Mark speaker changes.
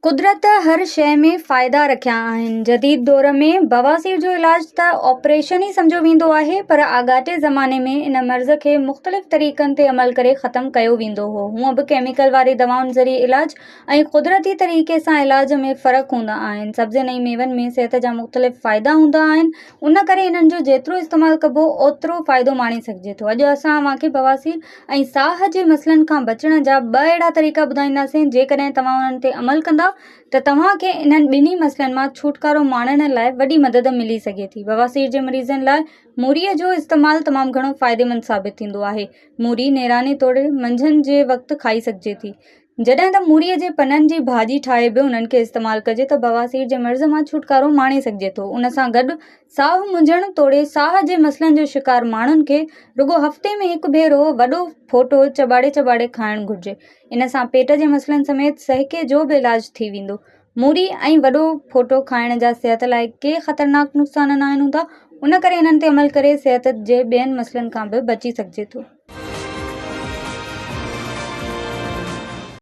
Speaker 1: कुदरत हर शइ में फ़ाइदा रखिया आहिनि। जदीद दौर में बवासीर जो इलाज त ऑपरेशन ई सम्झो वेंदो आहे, पर आगाटे ज़माने में इन मर्ज़ खे मुख़्तलिफ़ तरीक़नि ते अमल करे ख़तमु कयो वेंदो हो। हूअं बि केमिकल वारी दवाउनि ज़रिए इलाज ऐं क़ुदरती तरीक़े सां इलाज में फ़र्क़ु हूंदा आहिनि। सब्ज़ियुनि ऐं मेवनि में सिहत जा मुख़्तलिफ़ फ़ाइदा हूंदा आहिनि, उन करे इन्हनि जो जेतिरो इस्तेमालु कबो ओतिरो फ़ाइदो माणे सघिजे थो। अॼु असां तव्हांखे बवासीर ऐं साह जे मसइलनि खां बचण जा 2 अहिड़ा तरीक़ा ॿुधाईंदासीं। जेकॾहिं तव्हां उन्हनि ते अमल कंदा त तव्हांखे इन्हनि ॿिन्ही मसइलनि मां छुटकारो माणण लाइ वॾी मदद मिली सघे थी। बवासीर जे मरीज़नि लाइ मूरीअ जो इस्तेमालु तमामु घणो फ़ाइदेमंद साबित थींदो आहे। मूरी नेराणे तोड़े मंझंदि जे वक़्तु खाई सघिजे थी। जॾहिं त मूरीअ जे पननि जी भाॼी ठाहे बि उन्हनि खे इस्तेमालु कजे त बवासीर जे मर्ज़ मां छुटकारो माणे सघिजे थो। उन सां गॾु साहु मुंझणु तोड़े साह जे मसइलनि जो शिकार माण्हुनि खे रुॻो हफ़्ते में हिकु भेरो वॾो फोटो चॿाड़े चॿाड़े खाइणु घुरिजे। इन सां पेट जे मसइलनि समेत सहिके जो बि इलाजु थी वेंदो। मूरी ऐं वॾो फोटो खाइण जा सिहत लाइ के ख़तरनाक नुक़सान न आहिनि हूंदा। उन करे इन्हनि ते अमल करे सिहत जे ॿियनि मसइलनि खां बि बची सघिजे थो।